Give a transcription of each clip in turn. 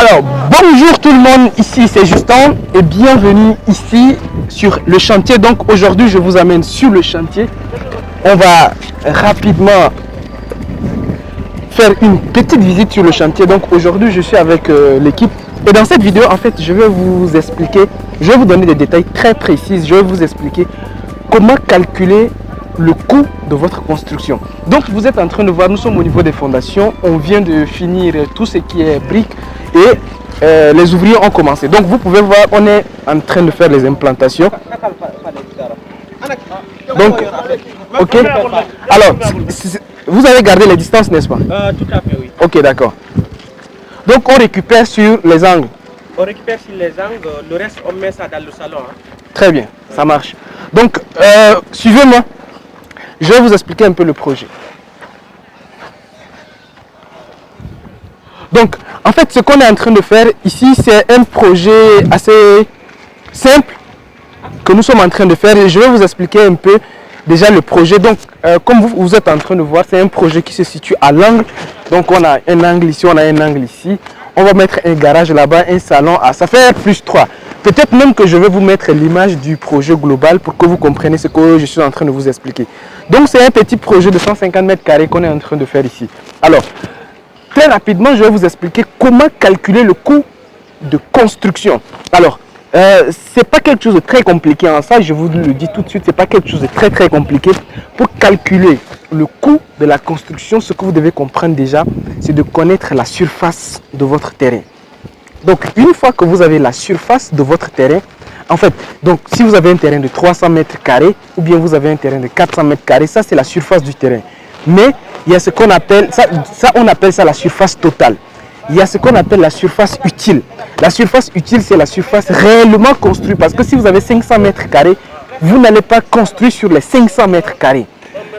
Alors, bonjour tout le monde, ici c'est Justin et bienvenue ici sur le chantier. Donc aujourd'hui je vous amène sur le chantier. On va rapidement faire une petite visite sur le chantier. Donc aujourd'hui je suis avec l'équipe et dans cette vidéo en fait je vais vous expliquer, je vais vous donner des détails très précis. Je vais vous expliquer comment calculer le coût de votre construction. Donc vous êtes en train de voir, nous sommes au niveau des fondations, on vient de finir tout ce qui est briques et les ouvriers ont commencé. Donc vous pouvez voir, on est en train de faire les implantations. Donc, ok. Alors, vous avez gardé les distances, n'est-ce pas? Tout à fait, oui. Ok, d'accord. Donc on récupère sur les angles. On récupère sur les angles, le reste on met ça dans le salon. Hein. Très bien, ça marche. Donc, suivez-moi. Je vais vous expliquer un peu le projet. Donc, en fait, ce qu'on est en train de faire ici, c'est un projet assez simple que nous sommes en train de faire. Et je vais vous expliquer un peu déjà le projet. Donc, comme vous êtes en train de voir, c'est un projet qui se situe à l'angle. Donc, on a un angle ici, on a un angle ici. On va mettre un garage là-bas, un salon. Ça fait plus 3. Peut-être même que je vais vous mettre l'image du projet global pour que vous compreniez ce que je suis en train de vous expliquer. Donc, c'est un petit projet de 150 mètres carrés qu'on est en train de faire ici. Alors, très rapidement, je vais vous expliquer comment calculer le coût de construction. Alors, c'est pas quelque chose de très compliqué en ça, je vous le dis tout de suite, c'est pas quelque chose de très compliqué. Pour calculer le coût de la construction, ce que vous devez comprendre déjà, c'est de connaître la surface de votre terrain. Donc, une fois que vous avez la surface de votre terrain, en fait, donc si vous avez un terrain de 300 mètres carrés ou bien vous avez un terrain de 400 mètres carrés, ça c'est la surface du terrain. Mais il y a ce qu'on appelle, on appelle ça la surface totale. Il y a ce qu'on appelle la surface utile. La surface utile, c'est la surface réellement construite. Parce que si vous avez 500 mètres carrés, vous n'allez pas construire sur les 500 mètres carrés.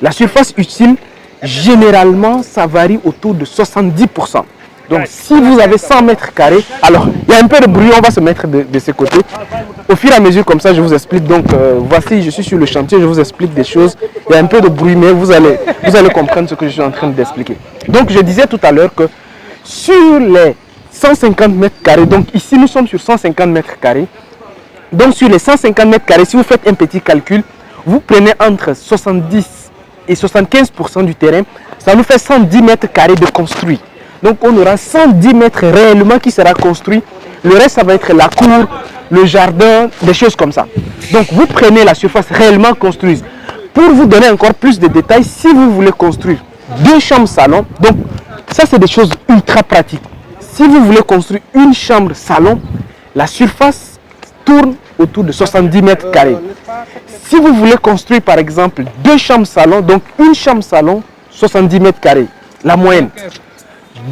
La surface utile, généralement, ça varie autour de 70%. Donc, si vous avez 100 mètres carrés, alors, il y a un peu de bruit, on va se mettre de ce côté. Au fur et à mesure, comme ça, je vous explique. Donc, voici, je suis sur le chantier, je vous explique des choses. Il y a un peu de bruit, mais vous allez comprendre ce que je suis en train d'expliquer. Donc, je disais tout à l'heure que sur les 150 mètres carrés, donc ici, nous sommes sur 150 mètres carrés. Donc, sur les 150 mètres carrés, si vous faites un petit calcul, vous prenez entre 70 et 75% du terrain, ça nous fait 110 mètres carrés de construit. Donc, on aura 110 mètres réellement qui sera construit. Le reste, ça va être la cour, le jardin, des choses comme ça. Donc, vous prenez la surface réellement construite. Pour vous donner encore plus de détails, si vous voulez construire 2 chambres salon, donc ça, c'est des choses ultra pratiques. Si vous voulez construire une chambre salon, la surface tourne autour de 70 mètres carrés. Si vous voulez construire, par exemple, 2 chambres salon, donc une chambre salon, 70 mètres carrés, la moyenne.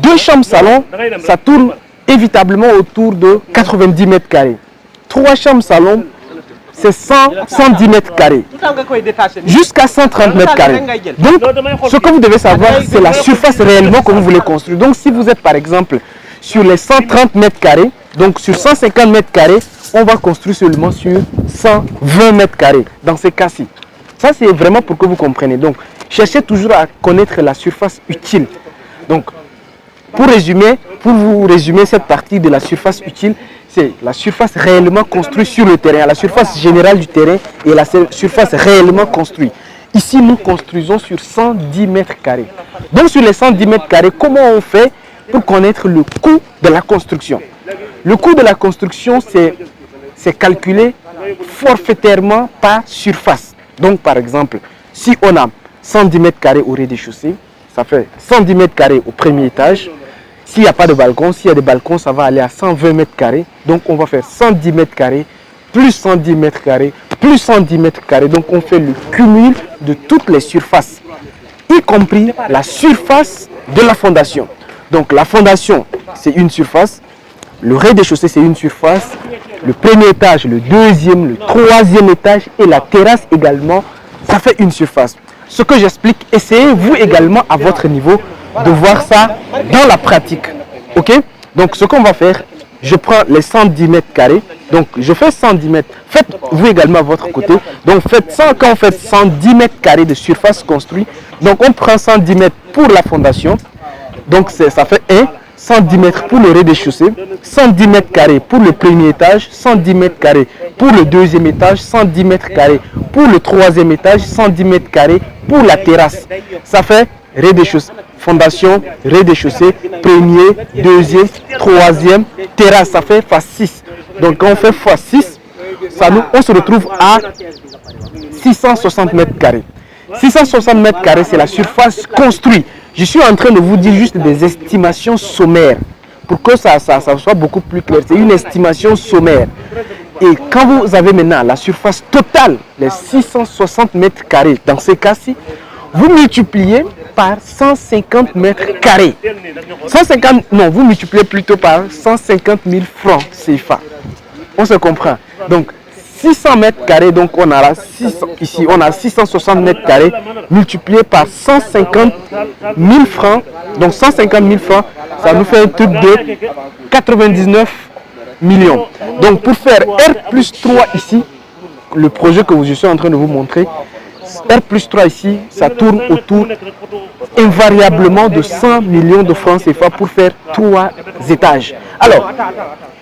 2 chambres salon, ça tourne évitablement autour de 90 mètres carrés. 3 chambres salon, c'est 110 mètres carrés. Jusqu'à 130 mètres carrés. Donc, ce que vous devez savoir, c'est la surface réellement que vous voulez construire. Donc, si vous êtes par exemple sur les 130 mètres carrés, donc sur 150 mètres carrés, on va construire seulement sur 120 mètres carrés. Dans ces cas-ci. Ça, c'est vraiment pour que vous compreniez. Donc, cherchez toujours à connaître la surface utile. Donc, pour vous résumer cette partie de la surface utile, c'est la surface réellement construite sur le terrain, la surface générale du terrain et la surface réellement construite. Ici, nous construisons sur 110 mètres carrés. Donc, sur les 110 mètres carrés, comment on fait pour connaître le coût de la construction? Le coût de la construction, c'est calculé forfaitairement par surface. Donc, par exemple, si on a 110 mètres carrés au rez-de-chaussée, ça fait 110 mètres carrés au premier étage. S'il n'y a pas de balcon, s'il y a des balcons, ça va aller à 120 mètres carrés. Donc, on va faire 110 mètres carrés, plus 110 mètres carrés, plus 110 mètres carrés. Donc, on fait le cumul de toutes les surfaces, y compris la surface de la fondation. Donc, la fondation, c'est une surface. Le rez-de-chaussée, c'est une surface. Le premier étage, le deuxième, le troisième étage et la terrasse également, ça fait une surface. Ce que j'explique, essayez vous également à votre niveau de voir ça dans la pratique. Ok? Donc ce qu'on va faire, je prends les 110 mètres carrés. Donc je fais 110 mètres. Faites vous également à votre côté. Donc faites ça quand on fait 110 mètres carrés de surface construite. Donc on prend 110 mètres pour la fondation. Donc ça fait 1. 110 mètres pour le rez-de-chaussée, 110 mètres carrés pour le premier étage, 110 mètres carrés pour le deuxième étage, 110 mètres carrés pour le troisième étage, 110 mètres carrés pour la terrasse. Ça fait rez-de-chaussée, fondation, rez-de-chaussée, premier, deuxième, troisième, terrasse. Ça fait x6. Donc quand on fait x6, on se retrouve à 660 mètres carrés. 660 mètres carrés, c'est la surface construite. Je suis en train de vous dire juste des estimations sommaires pour que ça soit beaucoup plus clair. C'est une estimation sommaire. Et quand vous avez maintenant la surface totale, les 660 mètres carrés, dans ce cas-ci, vous multipliez par 150 mètres carrés. 150, non, vous multipliez plutôt par 150 000 francs CFA. On se comprend. Donc, 600 mètres carrés, donc on a ici, on a 660 mètres carrés multiplié par 150 000 francs. Donc 150 000 francs, ça nous fait un truc de 99 millions. Donc pour faire R plus 3 ici, le projet que je suis en train de vous montrer, R plus 3 ici, ça tourne autour invariablement de 100 millions de francs CFA pour faire 3 étages. Alors,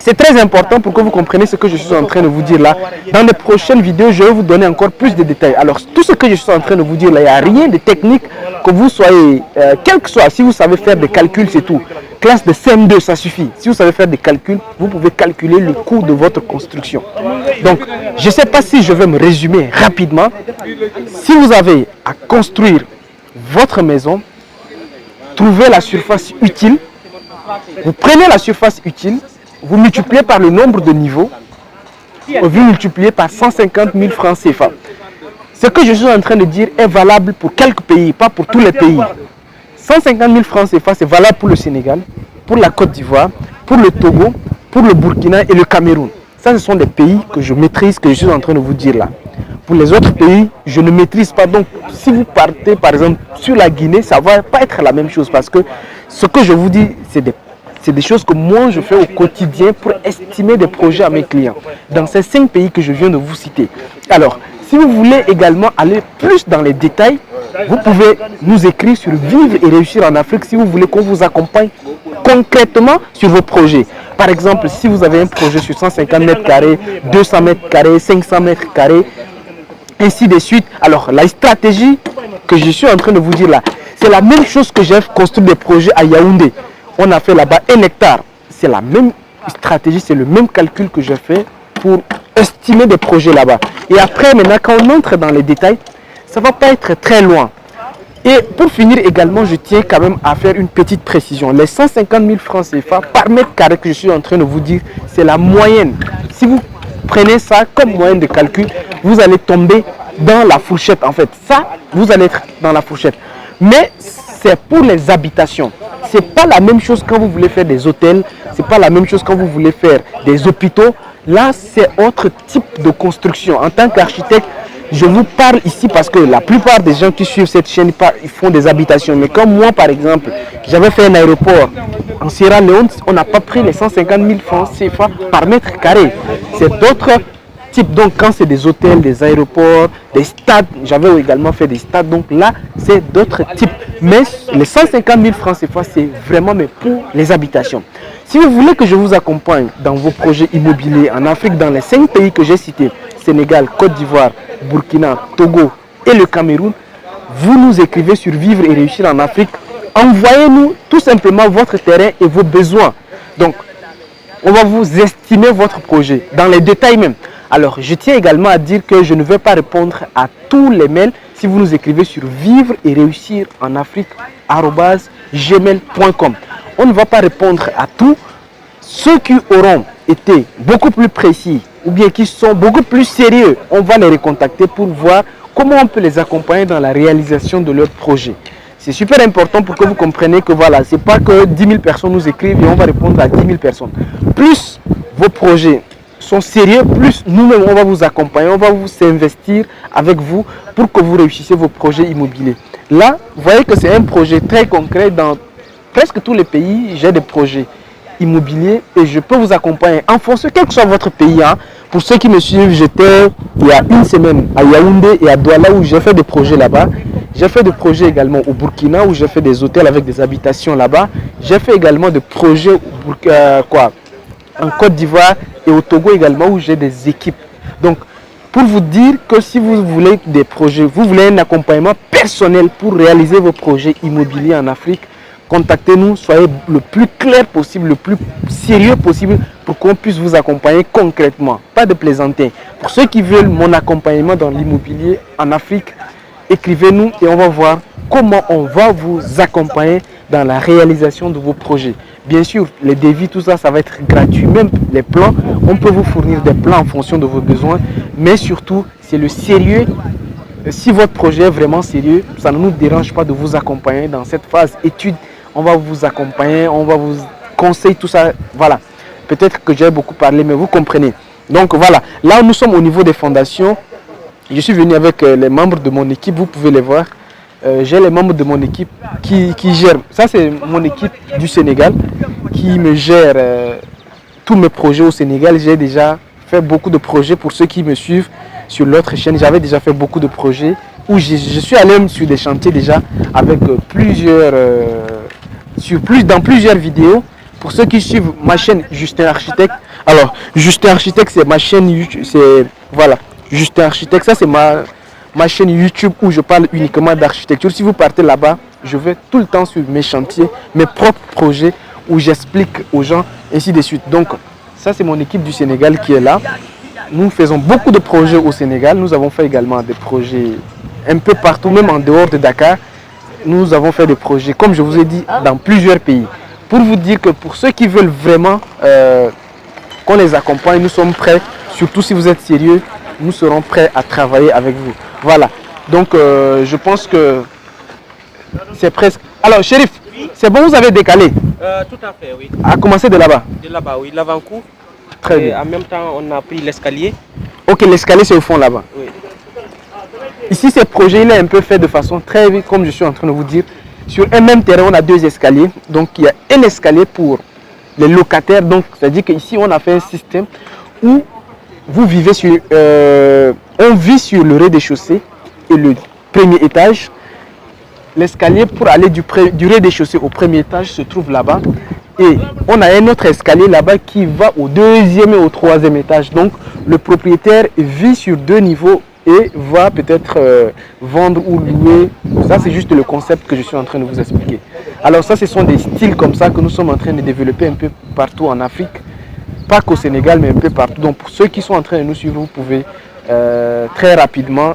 c'est très important pour que vous compreniez ce que je suis en train de vous dire là. Dans les prochaines vidéos, je vais vous donner encore plus de détails. Alors, tout ce que je suis en train de vous dire là, il n'y a rien de technique que vous soyez, quel que soit, si vous savez faire des calculs, c'est tout. Classe de CM2, ça suffit. Si vous savez faire des calculs, vous pouvez calculer le coût de votre construction. Donc, je ne sais pas si je vais me résumer rapidement. Si vous avez à construire votre maison, trouvez la surface utile. Vous prenez la surface utile, vous multipliez par le nombre de niveaux, vous multipliez par 150 000 francs CFA. Ce que je suis en train de dire est valable pour quelques pays, pas pour tous les pays. 150 000 francs CFA, c'est valable pour le Sénégal, pour la Côte d'Ivoire, pour le Togo, pour le Burkina et le Cameroun. Ça, ce sont des pays que je maîtrise, que je suis en train de vous dire là. Pour les autres pays, je ne maîtrise pas. Donc, si vous partez, par exemple, sur la Guinée, ça ne va pas être la même chose parce que ce que je vous dis, c'est des choses que moi, je fais au quotidien pour estimer des projets à mes clients. Dans ces 5 pays que je viens de vous citer. Alors, si vous voulez également aller plus dans les détails, vous pouvez nous écrire sur Vivre et réussir en Afrique si vous voulez qu'on vous accompagne concrètement sur vos projets. Par exemple, si vous avez un projet sur 150 mètres carrés, 200 mètres carrés, 500 mètres carrés, ainsi de suite. Alors, la stratégie que je suis en train de vous dire là, c'est la même chose que j'ai construit des projets à Yaoundé. On a fait là-bas 1 hectare. C'est la même stratégie, c'est le même calcul que j'ai fait pour estimer des projets là-bas. Et après, maintenant, quand on entre dans les détails, ça ne va pas être très loin. Et pour finir également, je tiens quand même à faire une petite précision. Les 150 000 francs CFA par mètre carré que je suis en train de vous dire, c'est la moyenne. Si vous prenez ça comme moyenne de calcul, vous allez tomber dans la fourchette en fait. Ça, vous allez être dans la fourchette. Mais c'est pour les habitations. Ce n'est pas la même chose quand vous voulez faire des hôtels. Ce n'est pas la même chose quand vous voulez faire des hôpitaux. Là, c'est autre type de construction. En tant qu'architecte, je vous parle ici parce que la plupart des gens qui suivent cette chaîne, ils font des habitations. Mais comme moi, par exemple, j'avais fait un aéroport en Sierra Leone, on n'a pas pris les 150 000 francs CFA par mètre carré. C'est d'autres types. Donc, quand c'est des hôtels, des aéroports, des stades, j'avais également fait des stades. Donc là, c'est d'autres types. Mais les 150 000 francs CFA, c'est vraiment mais pour les habitations. Si vous voulez que je vous accompagne dans vos projets immobiliers en Afrique, dans les 5 pays que j'ai cités, Sénégal, Côte d'Ivoire, Burkina, Togo et le Cameroun, vous nous écrivez sur Vivre et réussir en Afrique. Envoyez-nous tout simplement votre terrain et vos besoins. Donc, on va vous estimer votre projet, dans les détails même. Alors, je tiens également à dire que je ne vais pas répondre à tous les mails si vous nous écrivez sur Vivre et réussir en Afrique @gmail.com. On ne va pas répondre à tous. Ceux qui auront été beaucoup plus précis ou bien qui sont beaucoup plus sérieux, on va les recontacter pour voir comment on peut les accompagner dans la réalisation de leur projet. C'est super important pour que vous compreniez que voilà, ce n'est pas que 10 000 personnes nous écrivent et on va répondre à 10 000 personnes. Plus vos projets sont sérieux, plus nous-mêmes on va vous accompagner, on va vous investir avec vous pour que vous réussissiez vos projets immobiliers. Là, vous voyez que c'est un projet très concret dans presque tous les pays. J'ai des projets immobiliers et je peux vous accompagner en fonction, quel que soit votre pays. Pour ceux qui me suivent, j'étais il y a 1 semaine à Yaoundé et à Douala où j'ai fait des projets là-bas. J'ai fait des projets également au Burkina où j'ai fait des hôtels avec des habitations là-bas. J'ai fait également des projets en Côte d'Ivoire et au Togo également où j'ai des équipes. Donc, pour vous dire que si vous voulez des projets, vous voulez un accompagnement personnel pour réaliser vos projets immobiliers en Afrique, contactez-nous, soyez le plus clair possible, le plus sérieux possible pour qu'on puisse vous accompagner concrètement. Pas de plaisanter. Pour ceux qui veulent mon accompagnement dans l'immobilier en Afrique, écrivez-nous et on va voir comment on va vous accompagner dans la réalisation de vos projets. Bien sûr, les devis, tout ça, ça va être gratuit. Même les plans, on peut vous fournir des plans en fonction de vos besoins. Mais surtout, c'est le sérieux. Si votre projet est vraiment sérieux, ça ne nous dérange pas de vous accompagner dans cette phase étude. On va vous accompagner, on va vous conseiller, tout ça. Voilà. Peut-être que j'ai beaucoup parlé, mais vous comprenez. Donc voilà, là nous sommes au niveau des fondations. Je suis venu avec les membres de mon équipe, vous pouvez les voir. J'ai les membres de mon équipe qui gèrent. Ça, c'est mon équipe du Sénégal qui me gère tous mes projets au Sénégal. J'ai déjà fait beaucoup de projets pour ceux qui me suivent sur l'autre chaîne. J'avais déjà fait beaucoup de projets où je suis allé sur des chantiers déjà avec dans plusieurs vidéos. Pour ceux qui suivent ma chaîne Justin Architecte. Alors, Justin Architecte, c'est ma chaîne YouTube. Voilà, Justin Architecte, ça c'est ma chaîne YouTube où je parle uniquement d'architecture. Si vous partez là-bas, je vais tout le temps sur mes chantiers, mes propres projets où j'explique aux gens, ainsi de suite. Donc, ça c'est mon équipe du Sénégal qui est là. Nous faisons beaucoup de projets au Sénégal. Nous avons fait également des projets un peu partout, même en dehors de Dakar. Nous avons fait des projets, comme je vous ai dit, dans plusieurs pays. Pour vous dire que pour ceux qui veulent vraiment qu'on les accompagne, nous sommes prêts. Surtout si vous êtes sérieux, nous serons prêts à travailler avec vous. Voilà. Donc, je pense que c'est presque... Alors, Chérif, c'est bon, vous avez décalé? Tout à fait, oui. À commencer de là-bas? De là-bas, oui, l'avant-coup. Très Et bien. en même temps, on a pris l'escalier. Ok, l'escalier, c'est au fond là-bas. Oui. Ici, ce projet, il est un peu fait de façon très vite, comme je suis en train de vous dire. Sur un même terrain, on a deux escaliers. Donc, il y a un escalier pour les locataires. Donc, c'est-à-dire qu'ici, on a fait un système où vous vivez sur... on vit sur le rez-de-chaussée et le premier étage. L'escalier pour aller du rez-de-chaussée au premier étage se trouve là-bas. Et on a un autre escalier là-bas qui va au deuxième et au troisième étage. Donc, le propriétaire vit sur deux niveaux et va peut-être vendre ou louer. Ça, c'est juste le concept que je suis en train de vous expliquer. Alors ça, ce sont des styles comme ça que nous sommes en train de développer un peu partout en Afrique. Pas qu'au Sénégal, mais un peu partout. Donc pour ceux qui sont en train de nous suivre, vous pouvez très rapidement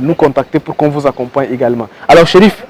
nous contacter pour qu'on vous accompagne également. Alors Chérif,